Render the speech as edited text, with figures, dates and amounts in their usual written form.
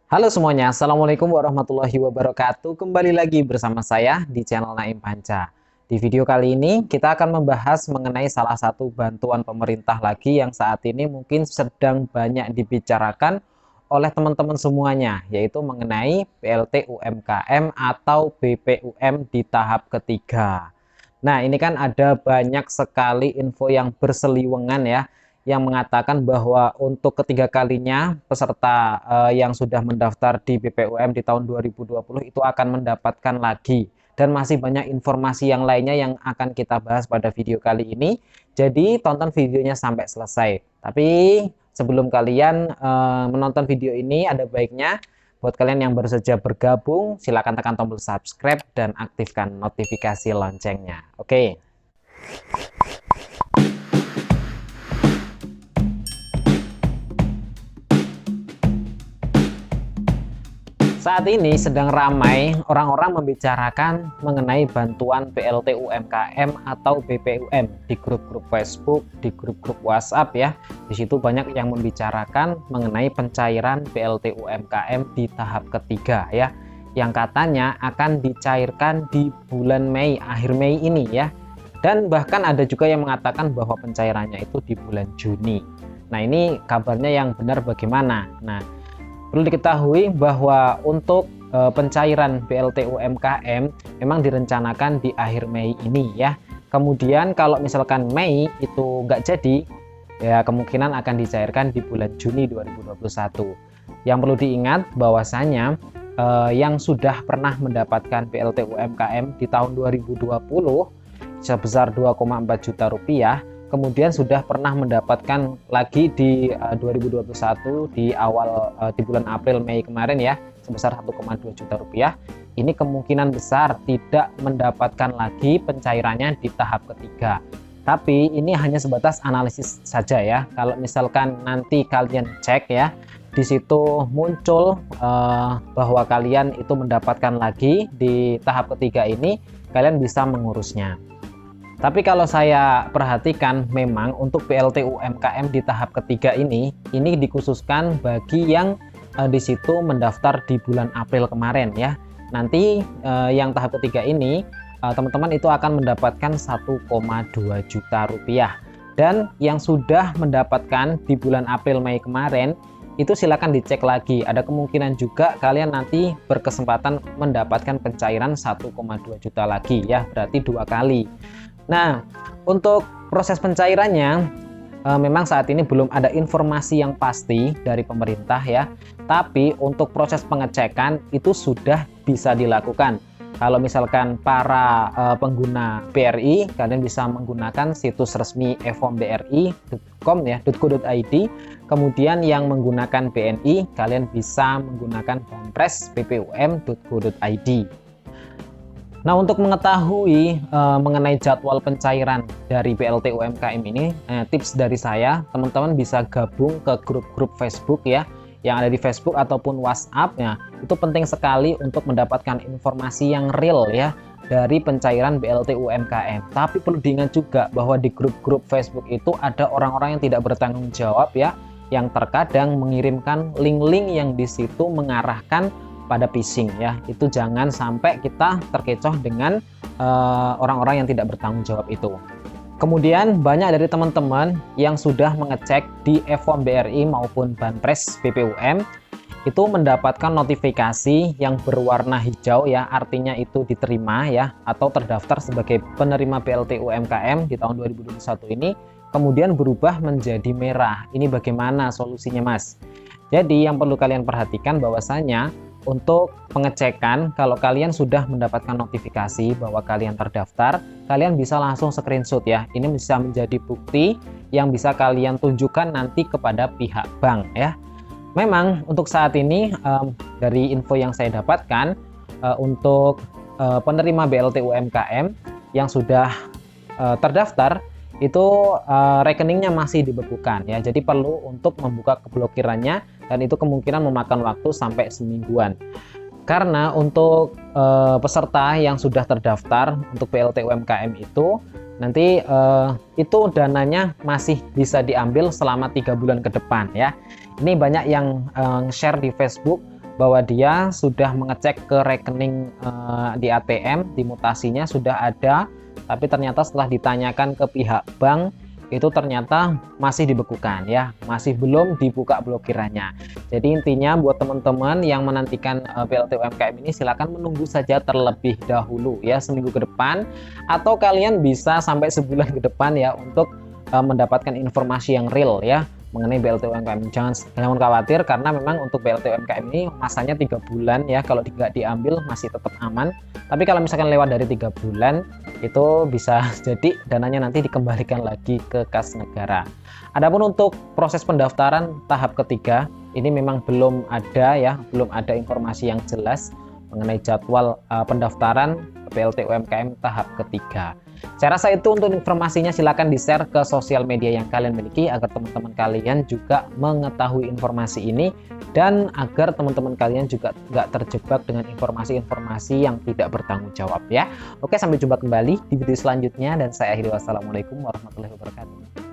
Halo semuanya, Assalamualaikum warahmatullahi wabarakatuh. Kembali lagi bersama saya di channel Naim Panca. Di video kali ini kita akan membahas mengenai salah satu bantuan pemerintah lagi yang saat ini mungkin sedang banyak dibicarakan oleh teman-teman semuanya, yaitu mengenai BLT UMKM atau BPUM di tahap ketiga. Nah, ini kan ada banyak sekali info yang berseliweran ya, yang mengatakan bahwa untuk ketiga kalinya peserta yang sudah mendaftar di BPUM di tahun 2020 itu akan mendapatkan lagi, dan masih banyak informasi yang lainnya yang akan kita bahas pada video kali ini. Jadi tonton videonya sampai selesai. Tapi sebelum kalian menonton video ini, ada baiknya buat kalian yang baru saja bergabung, silakan tekan tombol subscribe dan aktifkan notifikasi loncengnya. Oke. Saat ini sedang ramai orang-orang membicarakan mengenai bantuan BLT UMKM atau BPUM di grup-grup Facebook, di grup-grup WhatsApp ya. Di situ banyak yang membicarakan mengenai pencairan BLT UMKM di tahap ketiga ya, yang katanya akan dicairkan di bulan Mei, akhir Mei ini ya. Dan bahkan ada juga yang mengatakan bahwa pencairannya itu di bulan Juni. Nah, ini kabarnya yang benar bagaimana? Nah, perlu diketahui bahwa untuk pencairan BLT UMKM memang direncanakan di akhir Mei ini ya. Kemudian kalau misalkan Mei itu nggak jadi, ya kemungkinan akan dicairkan di bulan Juni 2021. Yang perlu diingat bahwasanya yang sudah pernah mendapatkan BLT UMKM di tahun 2020 sebesar 2,4 juta rupiah, kemudian sudah pernah mendapatkan lagi di 2021 di awal di bulan April Mei kemarin ya, sebesar 1,2 juta rupiah. Ini kemungkinan besar tidak mendapatkan lagi pencairannya di tahap ketiga. Tapi ini hanya sebatas analisis saja ya. Kalau misalkan nanti kalian cek ya, di situ muncul bahwa kalian itu mendapatkan lagi di tahap ketiga ini, kalian bisa mengurusnya. Tapi kalau saya perhatikan memang untuk BLT UMKM di tahap ketiga ini dikhususkan bagi yang di situ mendaftar di bulan April kemarin ya. Nanti yang tahap ketiga ini teman-teman itu akan mendapatkan 1,2 juta rupiah. Dan yang sudah mendapatkan di bulan April Mei kemarin itu silakan dicek lagi. Ada kemungkinan juga kalian nanti berkesempatan mendapatkan pencairan 1,2 juta lagi ya, berarti 2 kali. Nah, untuk proses pencairannya memang saat ini belum ada informasi yang pasti dari pemerintah ya. Tapi untuk proses pengecekan itu sudah bisa dilakukan. Kalau misalkan para pengguna BRI, kalian bisa menggunakan situs resmi evomBRI.com ya, .co.id. Kemudian yang menggunakan BNI, kalian bisa menggunakan Banpres BPUM.go.id. Nah, untuk mengetahui mengenai jadwal pencairan dari BLT UMKM ini, tips dari saya, teman-teman bisa gabung ke grup-grup Facebook ya, yang ada di Facebook ataupun WhatsApp ya. Itu penting sekali untuk mendapatkan informasi yang real ya dari pencairan BLT UMKM. Tapi perlu diingat juga bahwa di grup-grup Facebook itu ada orang-orang yang tidak bertanggung jawab ya, yang terkadang mengirimkan link-link yang di situ mengarahkan pada phishing ya. Itu jangan sampai kita terkecoh dengan orang-orang yang tidak bertanggung jawab itu. Kemudian banyak dari teman-teman yang sudah mengecek di Evom BRI maupun Banpres BPUM itu mendapatkan notifikasi yang berwarna hijau ya, artinya itu diterima ya, atau terdaftar sebagai penerima BLT UMKM di tahun 2021 ini, kemudian berubah menjadi merah. Ini bagaimana solusinya, Mas? Jadi yang perlu kalian perhatikan bahwasanya untuk pengecekan, kalau kalian sudah mendapatkan notifikasi bahwa kalian terdaftar, kalian bisa langsung screenshot ya. Ini bisa menjadi bukti yang bisa kalian tunjukkan nanti kepada pihak bank ya. Memang untuk saat ini dari info yang saya dapatkan, untuk penerima BLT UMKM yang sudah terdaftar itu rekeningnya masih dibekukan ya. Jadi perlu untuk membuka keblokirannya, dan itu kemungkinan memakan waktu sampai semingguan. Karena untuk peserta yang sudah terdaftar untuk BLT UMKM itu nanti itu dananya masih bisa diambil selama 3 bulan ke depan ya. Ini banyak yang share di Facebook bahwa dia sudah mengecek ke rekening di ATM, di mutasinya sudah ada, tapi ternyata setelah ditanyakan ke pihak bank itu ternyata masih dibekukan ya, masih belum dibuka blokirannya. Jadi intinya buat teman-teman yang menantikan BLT UMKM ini silakan menunggu saja terlebih dahulu ya, seminggu ke depan atau kalian bisa sampai sebulan ke depan ya untuk mendapatkan informasi yang real ya mengenai BLT UMKM. Jangan khawatir karena memang untuk BLT UMKM ini masanya 3 bulan ya, kalau tidak diambil masih tetap aman. Tapi kalau misalkan lewat dari 3 bulan itu bisa jadi dananya nanti dikembalikan lagi ke kas negara. Adapun untuk proses pendaftaran tahap ketiga ini memang belum ada ya, belum ada informasi yang jelas mengenai jadwal pendaftaran BLT UMKM tahap ketiga. Saya rasa itu untuk informasinya, silakan di-share ke sosial media yang kalian miliki agar teman-teman kalian juga mengetahui informasi ini dan agar teman-teman kalian juga nggak terjebak dengan informasi-informasi yang tidak bertanggung jawab ya. Oke, sampai jumpa kembali di video selanjutnya dan saya akhiri, wassalamualaikum warahmatullahi wabarakatuh.